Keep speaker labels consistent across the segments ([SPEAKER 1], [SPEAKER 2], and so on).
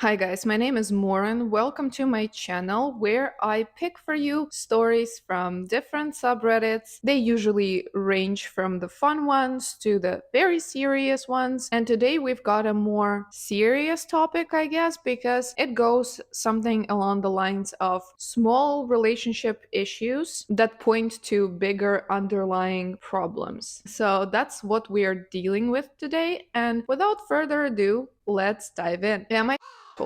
[SPEAKER 1] Hi guys, my name is Moran. Welcome to my channel where I pick for you stories from different subreddits. They usually range from the fun ones to the very serious ones. And today we've got a more serious topic, I guess, because it goes something along the lines of small relationship issues that point to bigger underlying problems. So that's what we're dealing with today. And without further ado, let's dive in. Am I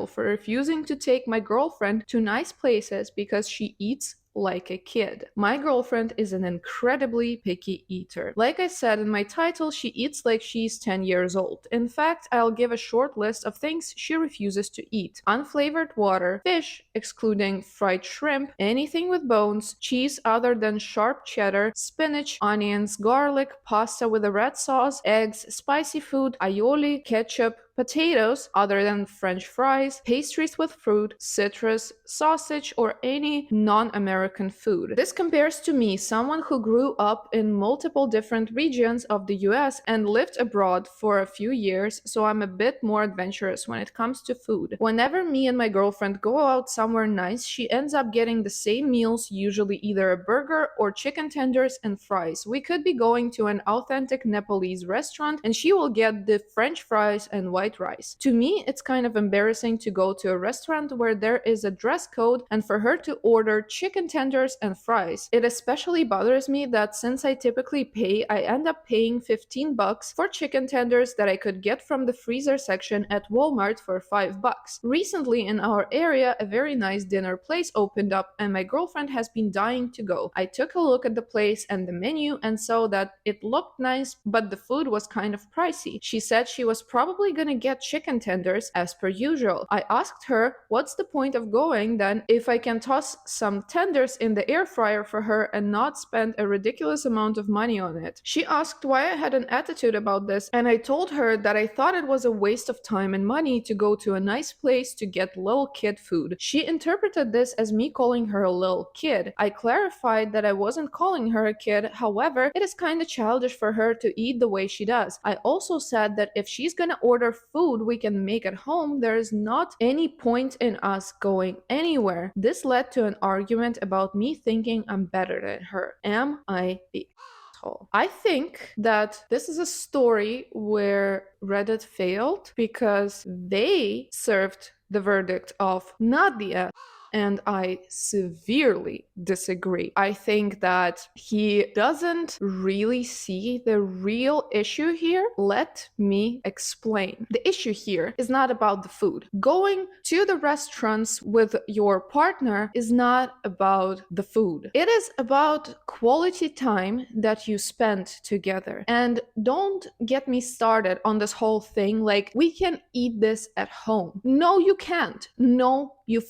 [SPEAKER 1] for refusing to take my girlfriend to nice places because she eats like a kid? My girlfriend is an incredibly picky eater. Like I said in my title, she eats like she's 10 years old. In fact, I'll give a short list of things she refuses to eat: unflavored water, fish, excluding fried shrimp, anything with bones, cheese other than sharp cheddar, spinach, onions, garlic, pasta with a red sauce, eggs, spicy food, aioli, ketchup, potatoes other than French fries, pastries with fruit, citrus, sausage, or any non-American food. This compares to me, someone who grew up in multiple different regions of the US and lived abroad for a few years, so I'm a bit more adventurous when it comes to food. Whenever me and my girlfriend go out somewhere nice, she ends up getting the same meals, usually either a burger or chicken tenders and fries. We could be going to an authentic Nepalese restaurant and she will get the French fries and white rice. To me, it's kind of embarrassing to go to a restaurant where there is a dress code and for her to order chicken tenders and fries. It especially bothers me that since I typically pay, I end up paying $15 for chicken tenders that I could get from the freezer section at Walmart for $5. Recently in our area, a very nice dinner place opened up and my girlfriend has been dying to go. I took a look at the place and the menu and saw that it looked nice, but the food was kind of pricey. She said she was probably gonna get chicken tenders as per usual. I asked her, what's the point of going then if I can toss some tenders in the air fryer for her and not spend a ridiculous amount of money on it? She asked why I had an attitude about this, and I told her that I thought it was a waste of time and money to go to a nice place to get little kid food. She interpreted this as me calling her a little kid. I clarified that I wasn't calling her a kid, however, it is kind of childish for her to eat the way she does. I also said that if she's gonna order food we can make at home, there is not any point in us going anywhere. This led to an argument about me thinking I'm better than her. Am I the asshole? I think that this is a story where Reddit failed because they served the verdict of not the asshole. And I severely disagree. I think that he doesn't really see the real issue here. Let me explain. The issue here is not about the food. Going to the restaurants with your partner is not about the food. It is about quality time that you spend together. And don't get me started on this whole thing like we can eat this at home. No, you can't. No, you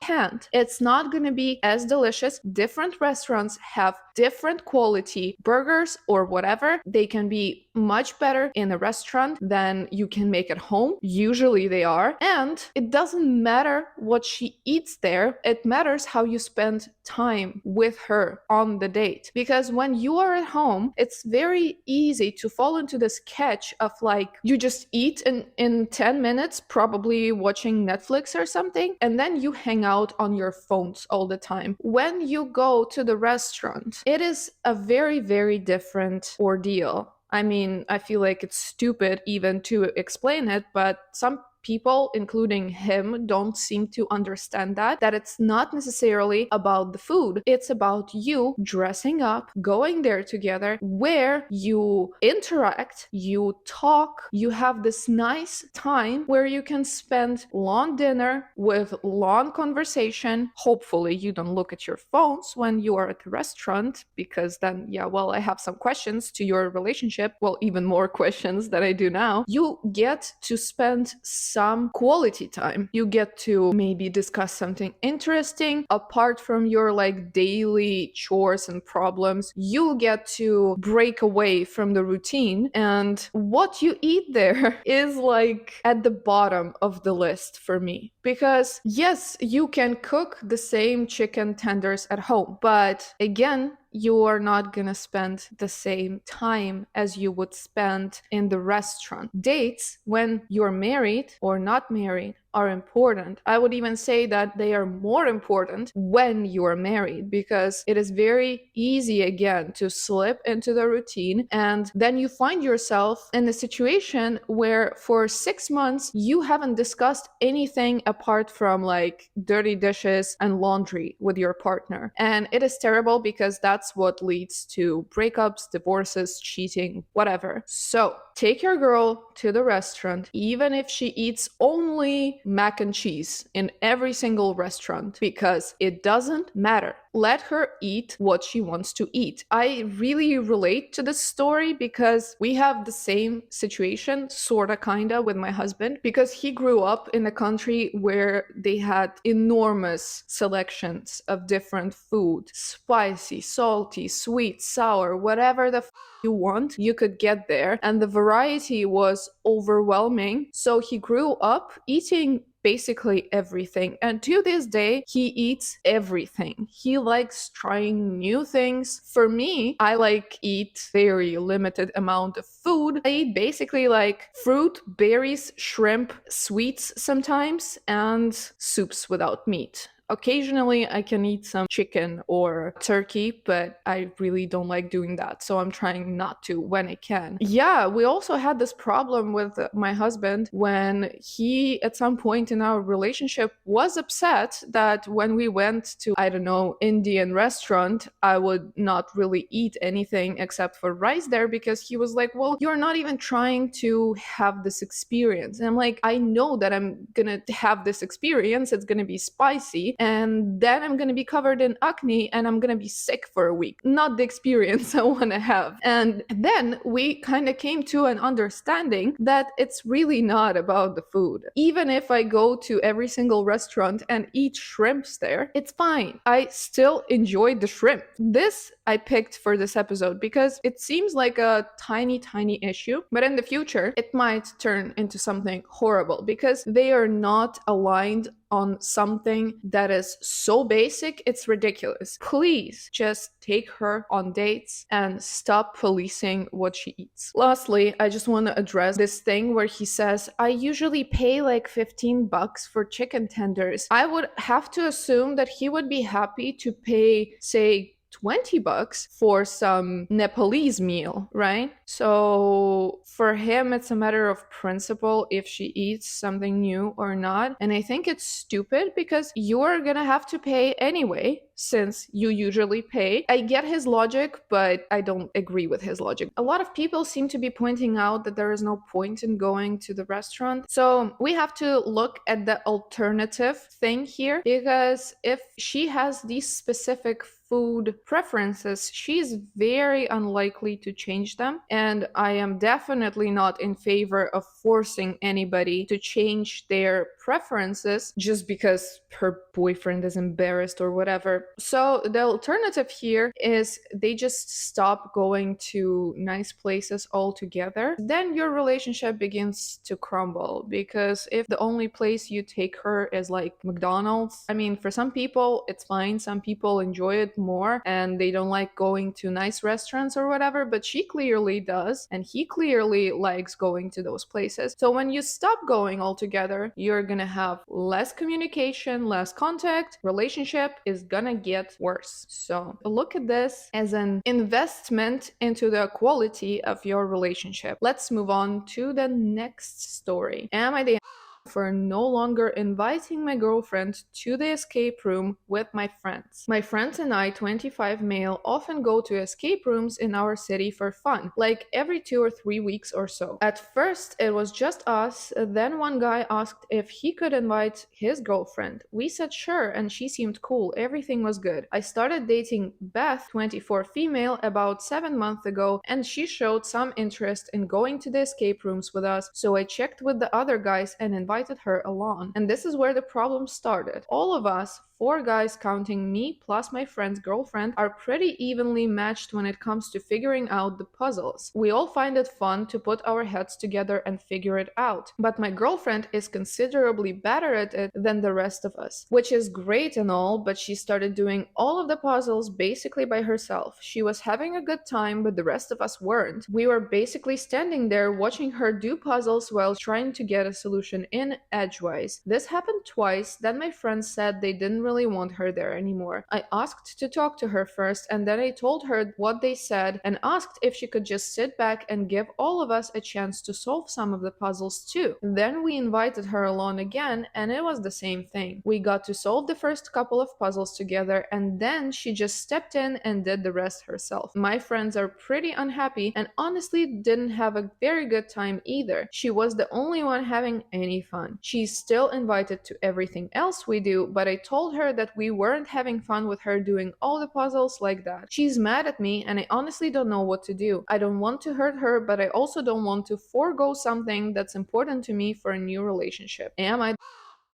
[SPEAKER 1] can't. It's not going to be as delicious. Different restaurants have different quality burgers or whatever. They can be much better in a restaurant than you can make at home. Usually they are. And it doesn't matter what she eats there. It matters how you spend time with her on the date. Because when you are at home, it's very easy to fall into this catch of like, you just eat in 10 minutes, probably watching Netflix or something, and then you hang out on your phones all the time. When you go to the restaurant, it is a very, very different ordeal. I mean, I feel like it's stupid even to explain it, but some people, including him, don't seem to understand that it's not necessarily about the food. It's about you dressing up, going there together, where you interact, you talk, you have this nice time where you can spend long dinner with long conversation. Hopefully you don't look at your phones when you are at the restaurant, because then, yeah, well, I have some questions to your relationship. Well, even more questions than I do now. You get to spend some quality time. You get to maybe discuss something interesting apart from your like daily chores and problems. You get to break away from the routine, and what you eat there is like at the bottom of the list for me. Because yes, you can cook the same chicken tenders at home, but again, you are not gonna spend the same time as you would spend in the restaurant. Dates, when you're married or not married, are important. I would even say that they are more important when you are married, because it is very easy again to slip into the routine, and then you find yourself in a situation where for 6 months you haven't discussed anything apart from like dirty dishes and laundry with your partner. And it is terrible because that's what leads to breakups, divorces, cheating, whatever. So take your girl to the restaurant, even if she eats only mac and cheese in every single restaurant, because it doesn't matter. Let her eat what she wants to eat. I really relate to this story because we have the same situation, sorta, kinda, with my husband, because he grew up in a country where they had enormous selections of different food, spicy, salty, sweet, sour, whatever the you want, you could get there. And the variety was overwhelming. So he grew up eating basically everything. And to this day, he eats everything. He likes trying new things. For me, I like eat very limited amount of food. I eat basically like fruit, berries, shrimp, sweets sometimes, and soups without meat. Occasionally, I can eat some chicken or turkey, but I really don't like doing that. So I'm trying not to when I can. Yeah, we also had this problem with my husband when he, at some point in our relationship, was upset that when we went to, I don't know, Indian restaurant, I would not really eat anything except for rice there, because he was like, well, you're not even trying to have this experience. And I'm like, I know that I'm gonna have this experience. It's gonna be spicy, and then I'm gonna be covered in acne and I'm gonna be sick for a week. Not the experience I wanna have. And then we kind of came to an understanding that it's really not about the food. Even if I go to every single restaurant and eat shrimps there, it's fine. I still enjoy the shrimp. This I picked for this episode because it seems like a tiny, tiny issue, but in the future, it might turn into something horrible because they are not aligned on something that is so basic, it's ridiculous. Please just take her on dates and stop policing what she eats. Lastly, I just want to address this thing where he says, I usually pay like $15 for chicken tenders. I would have to assume that he would be happy to pay, say, $20 for some Nepalese meal, right? So for him, it's a matter of principle if she eats something new or not. And I think it's stupid because you're gonna have to pay anyway, since you usually pay. I get his logic, but I don't agree with his logic. A lot of people seem to be pointing out that there is no point in going to the restaurant. So we have to look at the alternative thing here, because if she has these specific food preferences, she's very unlikely to change them. And I am definitely not in favor of forcing anybody to change their preferences just because her boyfriend is embarrassed or whatever. So the alternative here is they just stop going to nice places altogether. Then your relationship begins to crumble, because if the only place you take her is like McDonald's, I mean, for some people it's fine, some people enjoy it more and they don't like going to nice restaurants or whatever, but she clearly does, and he clearly likes going to those places. So when you stop going altogether, you're gonna have less communication, less contact, relationship is gonna get worse. So look at this as an investment into the quality of your relationship. Let's move on to the next story. Am I the for no longer inviting my girlfriend to the escape room with my friends? My friends and I, 25 male, often go to escape rooms in our city for fun, like every 2 or 3 weeks or so. At first, it was just us, then one guy asked if he could invite his girlfriend. We said sure, and she seemed cool, everything was good. I started dating Beth, 24 female, about 7 months ago, and she showed some interest in going to the escape rooms with us, so I checked with the other guys and invited her along. And this is where the problem started. All of us, 4 guys counting me plus my friend's girlfriend, are pretty evenly matched when it comes to figuring out the puzzles. We all find it fun to put our heads together and figure it out. But my girlfriend is considerably better at it than the rest of us, which is great and all, but she started doing all of the puzzles basically by herself. She was having a good time, but the rest of us weren't. We were basically standing there watching her do puzzles while trying to get a solution in in edgewise. This happened twice, then my friends said they didn't really want her there anymore. I asked to talk to her first, and then I told her what they said and asked if she could just sit back and give all of us a chance to solve some of the puzzles too. Then we invited her along again, and it was the same thing. We got to solve the first couple of puzzles together, and then she just stepped in and did the rest herself. My friends are pretty unhappy and honestly didn't have a very good time either. She was the only one having any fun. She's still invited to everything else we do, but I told her that we weren't having fun with her doing all the puzzles like that. She's mad at me, and I honestly don't know what to do. I don't want to hurt her, but I also don't want to forego something that's important to me for a new relationship. Am I?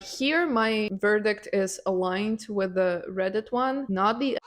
[SPEAKER 1] Here, my verdict is aligned with the Reddit one, not the.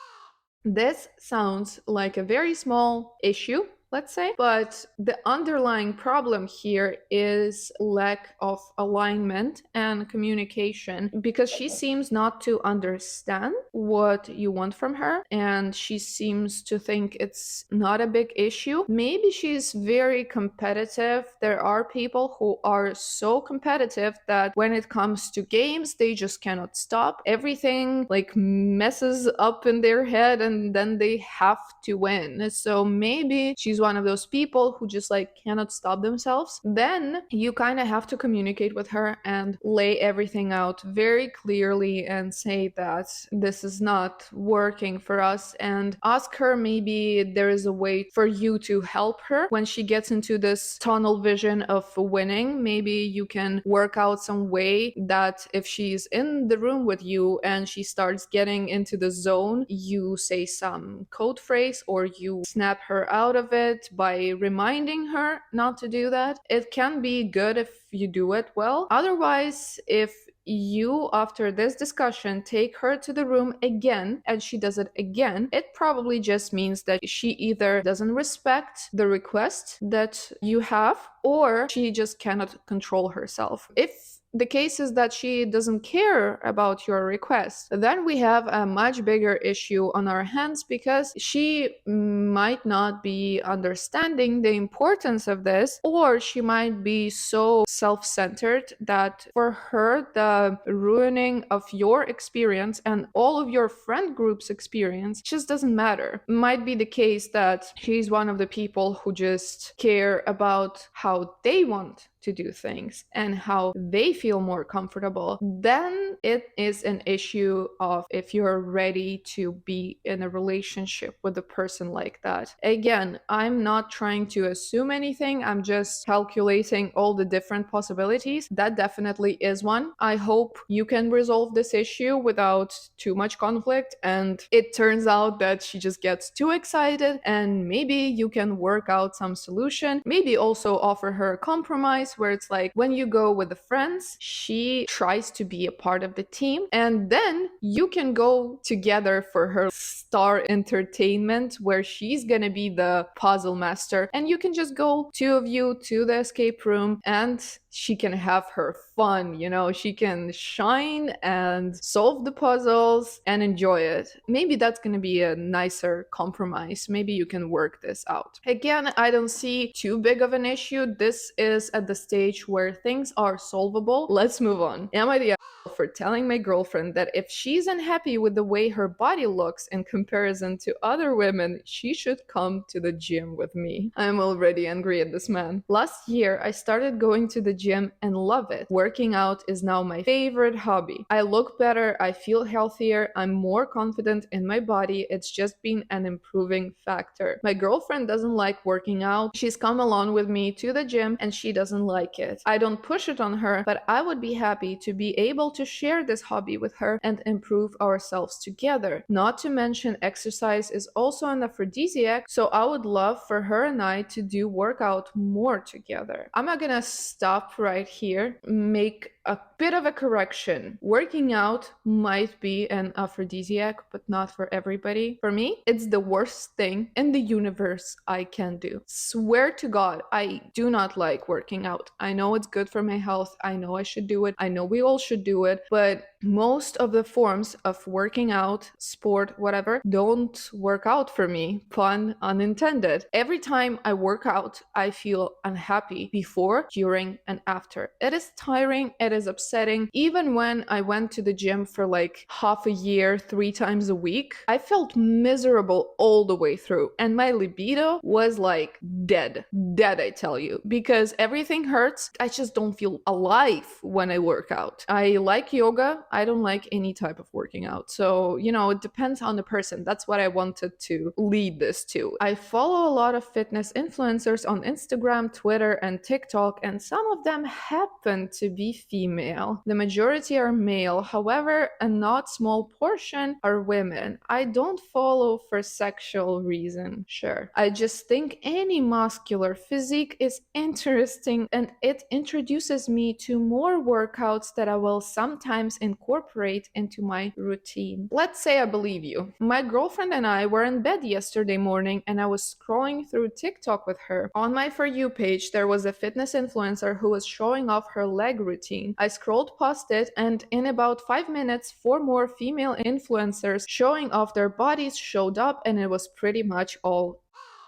[SPEAKER 1] This sounds like a very small issue, let's say, but the underlying problem here is lack of alignment and communication, because she seems not to understand what you want from her, and she seems to think it's not a big issue. Maybe she's very competitive. There are people who are so competitive that when it comes to games, they just cannot stop. Everything like messes up in their head, and then they have to win. So maybe she's one of those people who just like cannot stop themselves. Then you kind of have to communicate with her and lay everything out very clearly and say that this is not working for us, and ask her maybe there is a way for you to help her when she gets into this tunnel vision of winning. Maybe you can work out some way that if she's in the room with you and she starts getting into the zone, you say some code phrase or you snap her out of it by reminding her not to do that. It can be good if you do it well. Otherwise, if you, after this discussion, take her to the room again and she does it again, it probably just means that she either doesn't respect the request that you have, or she just cannot control herself. If the case is that she doesn't care about your request, then we have a much bigger issue on our hands, because she might not be understanding the importance of this, or she might be so self-centered that for her the ruining of your experience and all of your friend group's experience just doesn't matter. It might be the case that she's one of the people who just care about how they want to do things and how they feel more comfortable. Then it is an issue of if you're ready to be in a relationship with a person like that. Again, I'm not trying to assume anything, I'm just calculating all the different possibilities. That definitely is one. I hope you can resolve this issue without too much conflict, and it turns out that she just gets too excited, and maybe you can work out some solution. Maybe also offer her a compromise where it's like, when you go with the friends, she tries to be a part of the team, and then you can go together for her star entertainment where she's gonna be the puzzle master, and you can just go, two of you, to the escape room, and she can have her fun, you know, she can shine and solve the puzzles and enjoy it. Maybe that's going to be a nicer compromise. Maybe you can work this out. Again, I don't see too big of an issue. This is at the stage where things are solvable. Let's move on. Am I the for telling my girlfriend that if she's unhappy with the way her body looks in comparison to other women, she should come to the gym with me? I'm already angry at this man. Last year, I started going to the gym and love it. Working out is now my favorite hobby. I look better, I feel healthier, I'm more confident in my body. It's just been an improving factor. My girlfriend doesn't like working out. She's come along with me to the gym and she doesn't like it. I don't push it on her, but I would be happy to be able to share this hobby with her and improve ourselves together. Not to mention, exercise is also an aphrodisiac, so I would love for her and I to do workout more together. I'm not gonna stop right here, make a bit of a correction. Working out might be an aphrodisiac, but not for everybody. For me, it's the worst thing in the universe I can do. Swear to God, I do not like working out. I know it's good for my health. I know I should do it. I know we all should do it. But most of the forms of working out, sport, whatever, don't work out for me. Pun unintended. Every time I work out, I feel unhappy before, during, and after. It is tiring. It it is upsetting. Even when I went to the gym for like half a year, 3 times a week, I felt miserable all the way through. And my libido was like dead. Dead, I tell you. Because everything hurts. I just don't feel alive when I work out. I like yoga. I don't like any type of working out. So, it depends on the person. That's what I wanted to lead this to. I follow a lot of fitness influencers on Instagram, Twitter, and TikTok, and some of them happen to be female. The majority are male. However, a not small portion are women. I don't follow for sexual reason. Sure. I just think any muscular physique is interesting and it introduces me to more workouts that I will sometimes incorporate into my routine. Let's say I believe you. My girlfriend and I were in bed yesterday morning and I was scrolling through TikTok with her. On my For You page, there was a fitness influencer who was showing off her leg routine. I scrolled past it, and in about 5 minutes, 4 more female influencers showing off their bodies showed up, and it was pretty much all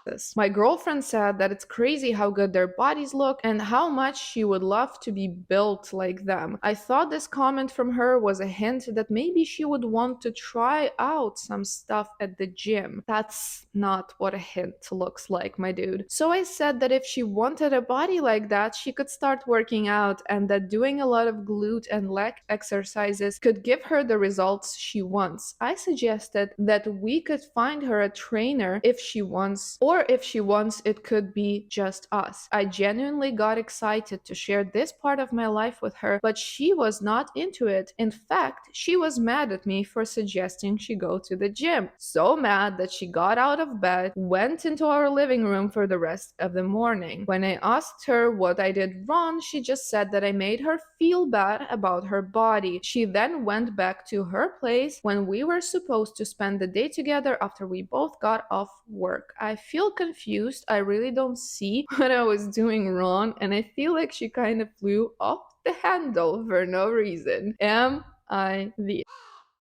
[SPEAKER 1] this. My girlfriend said that it's crazy how good their bodies look and how much she would love to be built like them. I thought this comment from her was a hint that maybe she would want to try out some stuff at the gym. That's not what a hint looks like, my dude. So I said that if she wanted a body like that, she could start working out and that doing a lot of glute and leg exercises could give her the results she wants. I suggested that we could find her a trainer if she wants, or if she wants, it could be just us. I genuinely got excited to share this part of my life with her, but she was not into it. In fact, she was mad at me for suggesting she go to the gym. So mad that she got out of bed, went into our living room for the rest of the morning. When I asked her what I did wrong, she just said that I made her feel bad about her body. She then went back to her place when we were supposed to spend the day together after we both got off work. I feel confused. I really don't see what I was doing wrong, and I feel like she kind of flew off the handle for no reason. Am I the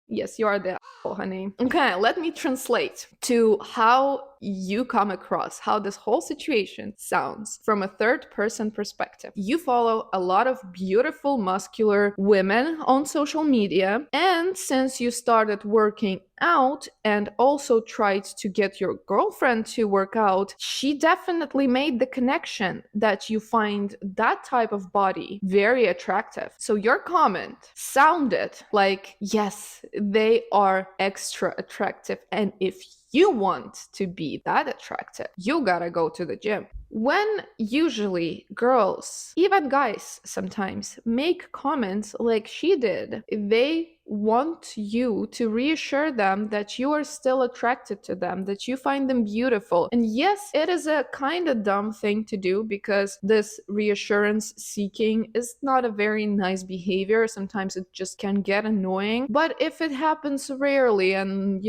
[SPEAKER 1] Yes, you are the asshole, honey. Okay, let me translate to how you come across, how this whole situation sounds from a third person perspective. You follow a lot of beautiful, muscular women on social media, and since you started working out and also tried to get your girlfriend to work out, she definitely made the connection that you find that type of body very attractive. So your comment sounded like, yes, they are extra attractive, and if you want to be that attractive, you gotta go to the gym. When usually girls, even guys sometimes, make comments like she did, they want you to reassure them that you are still attracted to them, that you find them beautiful. And yes, it is a kind of dumb thing to do because this reassurance seeking is not a very nice behavior. Sometimes it just can get annoying. But if it happens rarely and,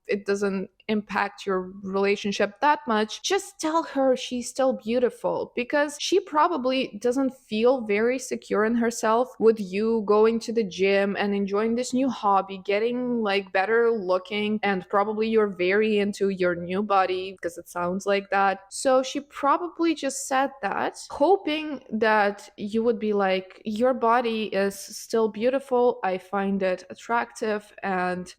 [SPEAKER 1] it doesn't impact your relationship that much, just tell her she's still beautiful, because she probably doesn't feel very secure in herself with you going to the gym and enjoying this new hobby, getting like better looking, and probably you're very into your new body because it sounds like that. So she probably just said that hoping that you would be like, your body is still beautiful, I find it attractive, and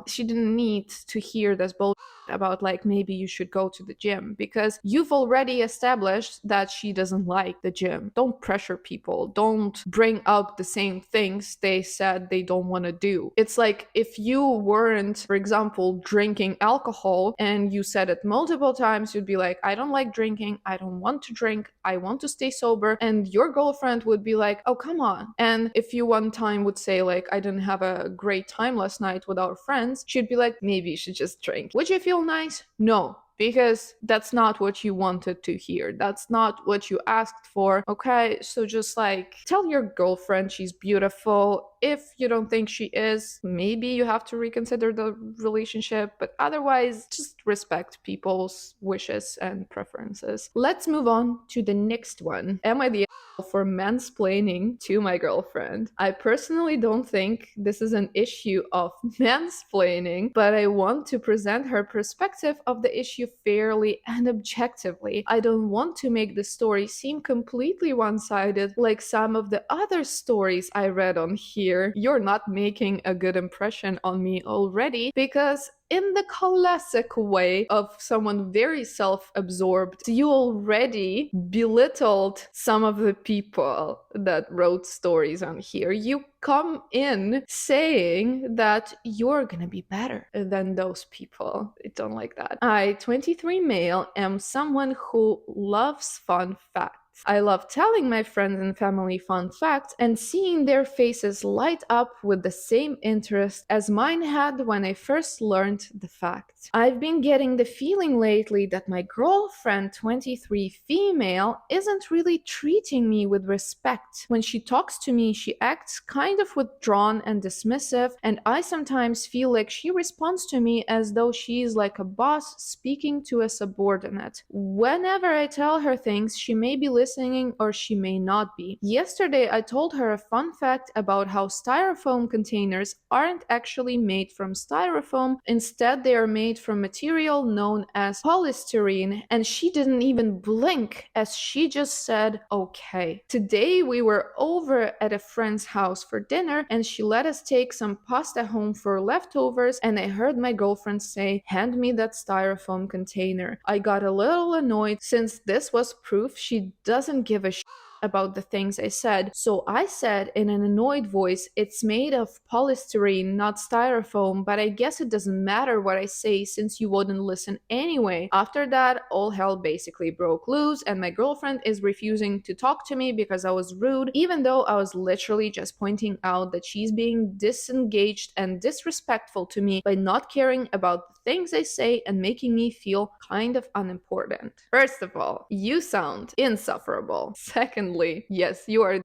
[SPEAKER 1] she didn't need to hear this bullshit about like maybe you should go to the gym, because you've already established that she doesn't like the gym. Don't pressure people. Don't bring up the same things they said they don't want to do. It's like if you weren't, for example, drinking alcohol and you said it multiple times, you'd be like, I don't like drinking, I don't want to drink, I want to stay sober, and your girlfriend would be like, oh, come on. And if you one time would say like, I didn't have a great time last night with our friends, she'd be like, maybe you should just drink. Would you feel nice? No, because that's not what you wanted to hear. That's not what you asked for. Okay, so just like tell your girlfriend she's beautiful. If you don't think she is, maybe you have to reconsider the relationship, but otherwise, just respect people's wishes and preferences. Let's move on to the next one. Am I the for mansplaining to my girlfriend? I personally don't think this is an issue of mansplaining, but I want to present her perspective of the issue fairly and objectively. I don't want to make the story seem completely one-sided like some of the other stories I read on here. You're not making a good impression on me already, because in the classic way of someone very self-absorbed, you already belittled some of the people that wrote stories on here. You come in saying that you're gonna be better than those people. I don't like that. I, 23 male, am someone who loves fun facts. I love telling my friends and family fun facts and seeing their faces light up with the same interest as mine had when I first learned the fact. I've been getting the feeling lately that my girlfriend, 23 female, isn't really treating me with respect. When she talks to me, she acts kind of withdrawn and dismissive, and I sometimes feel like she responds to me as though she's like a boss speaking to a subordinate. Whenever I tell her things, she may be listening or she may not be. Yesterday, I told her a fun fact about how styrofoam containers aren't actually made from styrofoam. Instead, they are made from material known as polystyrene, and she didn't even blink as she just said, okay. Today, we were over at a friend's house for dinner, and she let us take some pasta home for leftovers, and I heard my girlfriend say, hand me that styrofoam container. I got a little annoyed since this was proof she doesn't give a shit about the things I said. So I said in an annoyed voice, it's made of polystyrene, not styrofoam, but I guess it doesn't matter what I say since you wouldn't listen anyway. After that, all hell basically broke loose, and my girlfriend is refusing to talk to me because I was rude, even though I was literally just pointing out that she's being disengaged and disrespectful to me by not caring about the things I say and making me feel kind of unimportant. First of all, you sound insufferable. Secondly, yes, you are.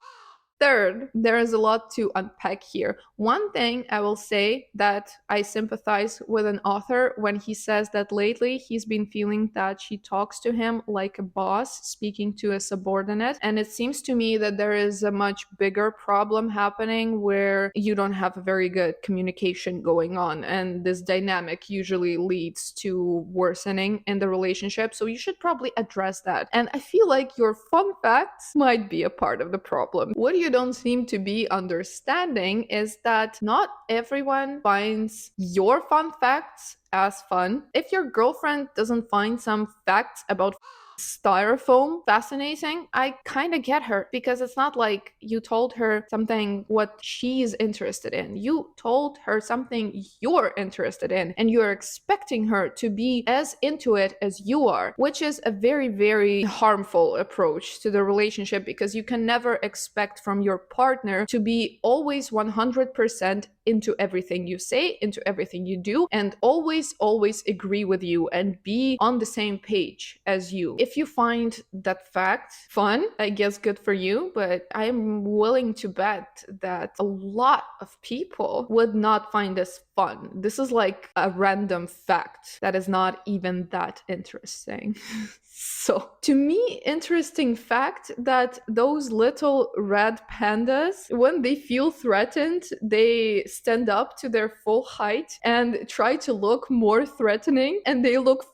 [SPEAKER 1] Third, there is a lot to unpack here. One thing I will say that I sympathize with an author when he says that lately he's been feeling that she talks to him like a boss speaking to a subordinate. And it seems to me that there is a much bigger problem happening where you don't have a very good communication going on. And this dynamic usually leads to worsening in the relationship. So you should probably address that. And I feel like your fun facts might be a part of the problem. What do you don't seem to be understanding is that not everyone finds your fun facts as fun. If your girlfriend doesn't find some facts about styrofoam fascinating, I kind of get her, because it's not like you told her something what she's interested in. You told her something you're interested in, and you're expecting her to be as into it as you are, which is a very, very harmful approach to the relationship, because you can never expect from your partner to be always 100% into everything you say, into everything you do, and always agree with you and be on the same page as you. If you find that fact fun, I guess good for you, but I'm willing to bet that a lot of people would not find this fun. This is like a random fact that is not even that interesting. So, to me, interesting fact that those little red pandas, when they feel threatened, they stand up to their full height and try to look more threatening, and they look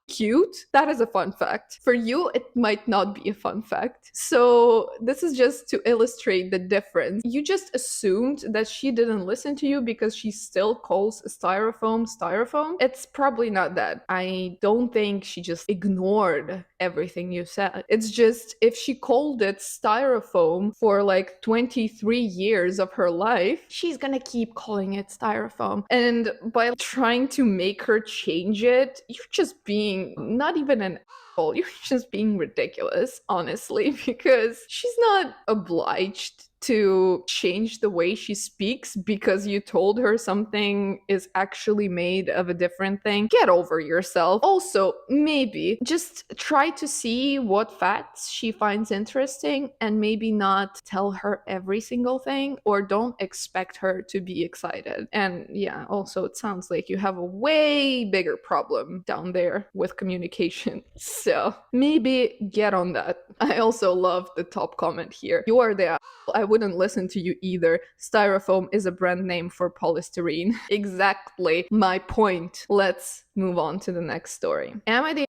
[SPEAKER 1] cute. That is a fun fact. For you, it might not be a fun fact. So this is just to illustrate the difference. You just assumed that she didn't listen to you because she still calls styrofoam. It's probably not that. I don't think she just ignored everything you said. It's just, if she called it styrofoam for like 23 years of her life, she's gonna keep calling it styrofoam. And by trying to make her change it, you're just being not even an asshole. You're just being ridiculous, honestly, because she's not obliged to change the way she speaks because you told her something is actually made of a different thing. Get over yourself. Also, maybe just try to see what facts she finds interesting and maybe not tell her every single thing, or don't expect her to be excited. And yeah, also, it sounds like you have a way bigger problem down there with communication. So maybe get on that. I also love the top comment here. You are the I wouldn't listen to you either. Styrofoam is a brand name for polystyrene. Exactly my point. Let's move on to the next story. Am I the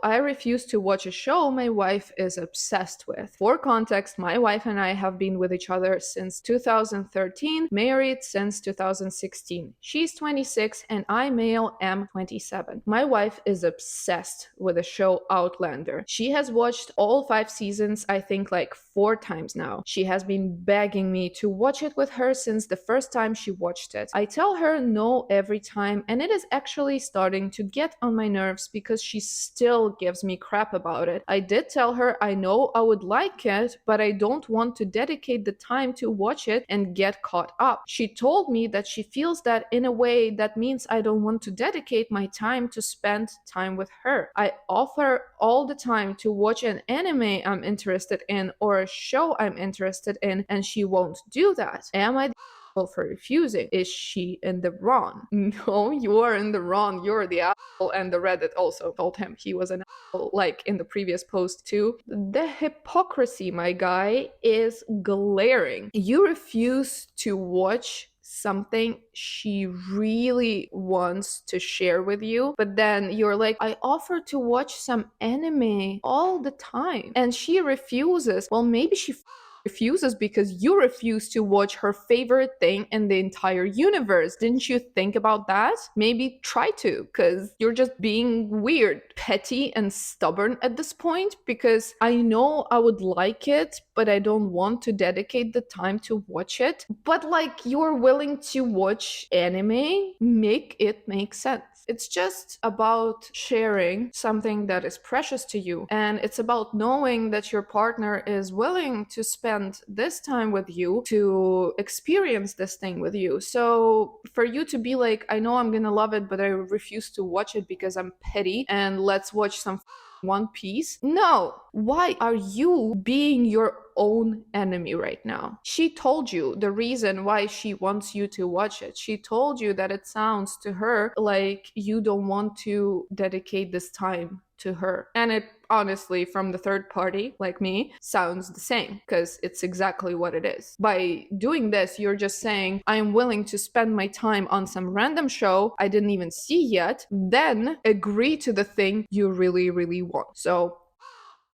[SPEAKER 1] I refuse to watch a show my wife is obsessed with. For context, my wife and I have been with each other since 2013, married since 2016. She's 26 and I, male, am 27. My wife is obsessed with the show Outlander. She has watched all 5 seasons, I think like 4 times now. She has been begging me to watch it with her since the first time she watched it. I tell her no every time, and it is actually starting to get on my nerves because she still gives me crap about it. I did tell her I know I would like it, but I don't want to dedicate the time to watch it and get caught up. She told me that she feels that in a way that means I don't want to dedicate my time to spend time with her. I offer all the time to watch an anime I'm interested in or a show I'm interested in, and she won't do that. Am I for refusing? Is she in the wrong? No, you are in the wrong. You're the asshole. And the Reddit also told him he was an asshole, like in the previous post too. The hypocrisy, my guy, is glaring. You refuse to watch something she really wants to share with you, but then you're like, I offer to watch some anime all the time, and she refuses. Well, maybe she refuses because you refuse to watch her favorite thing in the entire universe. Didn't you think about that? Maybe try to, because you're just being weird, petty, and stubborn at this point. Because I know I would like it, but I don't want to dedicate the time to watch it. But like, you're willing to watch anime, make it make sense. It's just about sharing something that is precious to you. And it's about knowing that your partner is willing to spend this time with you, to experience this thing with you. So for you to be like, I know I'm gonna love it, but I refuse to watch it because I'm petty, and let's watch some One Piece. No. Why are you being your own enemy right now? She told you the reason why she wants you to watch it. She told you that it sounds to her like you don't want to dedicate this time to her. And it honestly, from the third party like me, sounds the same, because it's exactly what it is. By doing this, you're just saying, I'm willing to spend my time on some random show I didn't even see yet, then agree to the thing you really, really want. So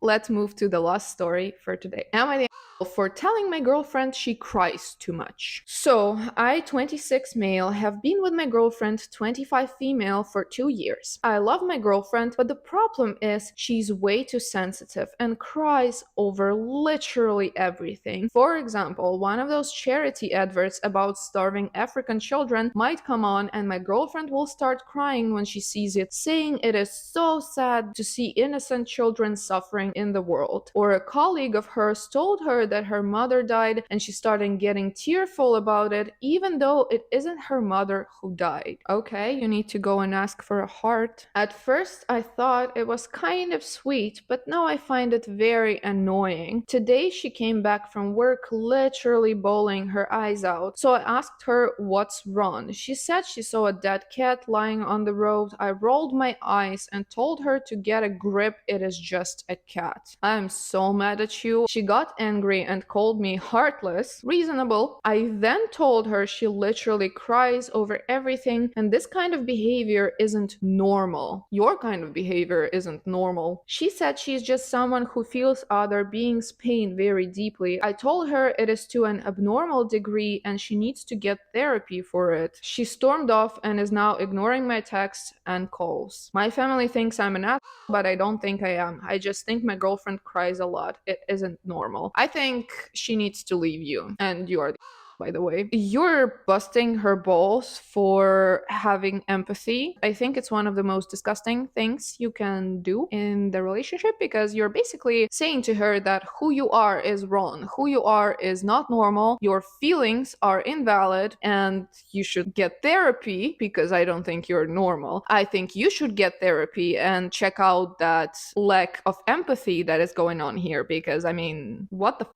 [SPEAKER 1] let's move to the last story for today. Am I the for telling my girlfriend she cries too much? So, I, 26 male, have been with my girlfriend, 25 female, for 2 years. I love my girlfriend, but the problem is she's way too sensitive and cries over literally everything. For example, one of those charity adverts about starving African children might come on, and my girlfriend will start crying when she sees it, saying it is so sad to see innocent children suffering in the world. Or a colleague of hers told her that her mother died, and she started getting tearful about it, even though it isn't her mother who died. Okay, you need to go and ask for a heart. At first, I thought it was kind of sweet, but now I find it very annoying. Today, she came back from work literally bawling her eyes out, so I asked her what's wrong. She said she saw a dead cat lying on the road. I rolled my eyes and told her to get a grip, it is just a cat. I'm so mad at you. She got angry and called me heartless. Reasonable. I then told her she literally cries over everything, and this kind of behavior isn't normal. Your kind of behavior isn't normal. She said she's just someone who feels other beings' pain very deeply. I told her it is to an abnormal degree and she needs to get therapy for it. She stormed off and is now ignoring my texts and calls. My family thinks I'm an asshole, but I don't think I am. I just think my girlfriend cries a lot. It isn't normal. I think she needs to leave you, and you are by the way. You're busting her balls for having empathy. I think it's one of the most disgusting things you can do in the relationship, because you're basically saying to her that who you are is wrong, who you are is not normal, your feelings are invalid, and you should get therapy because I don't think you're normal. I think you should get therapy and check out that lack of empathy that is going on here, because I mean, what the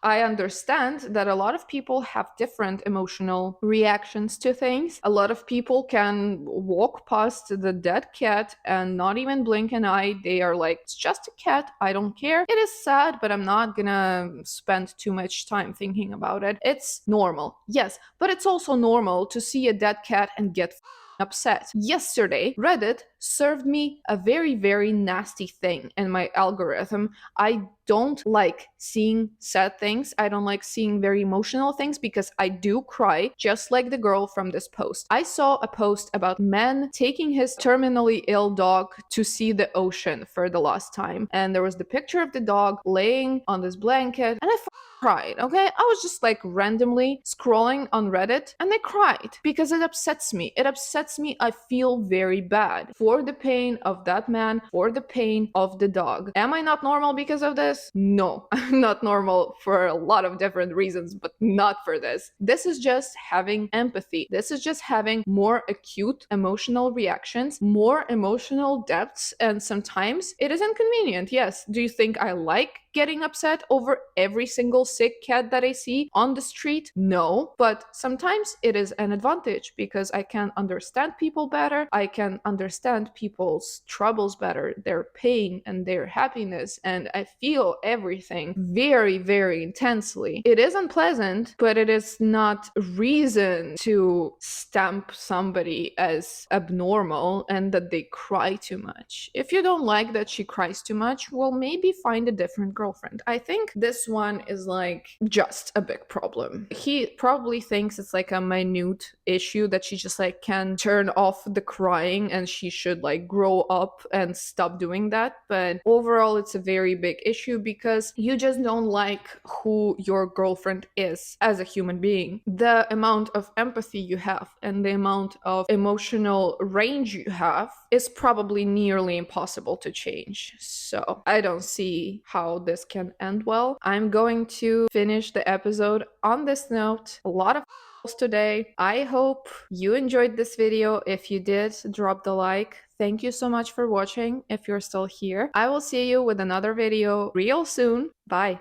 [SPEAKER 1] I understand that a lot of people have different emotional reactions to things. A lot of people can walk past the dead cat and not even blink an eye. They are like, it's just a cat. I don't care. It is sad, but I'm not gonna spend too much time thinking about it. It's normal. Yes, but it's also normal to see a dead cat and get upset. Yesterday, Reddit served me a very, very nasty thing in my algorithm. I don't like seeing sad things. I don't like seeing very emotional things because I do cry, just like the girl from this post. I saw a post about man taking his terminally ill dog to see the ocean for the last time. And there was the picture of the dog laying on this blanket, and I cried, okay? I was just like randomly scrolling on Reddit and I cried because it upsets me. It upsets me. I feel very bad for the pain of that man, for the pain of the dog. Am I not normal because of this? No, I'm not normal for a lot of different reasons, but not for this. This is just having empathy. This is just having more acute emotional reactions, more emotional depths, and sometimes it is inconvenient. Yes. Do you think I like getting upset over every single sick cat that I see on the street? No, but sometimes it is an advantage because I can understand people better. I can understand people's troubles better, their pain and their happiness, and I feel everything very, very intensely. It is unpleasant, but it is not reason to stamp somebody as abnormal and that they cry too much. If you don't like that she cries too much, well, maybe find a different girlfriend. I think this one is like just a big problem. He probably thinks it's like a minute issue that she just like can turn off the crying and she should like grow up and stop doing that. But overall, it's a very big issue because you just don't like who your girlfriend is as a human being. The amount of empathy you have and the amount of emotional range you have is probably nearly impossible to change. So I don't see how this can end well. I'm going to finish the episode on this note. A lot of today. I hope you enjoyed this video. If you did, drop the like. Thank you so much for watching if you're still here. I will see you with another video real soon. Bye.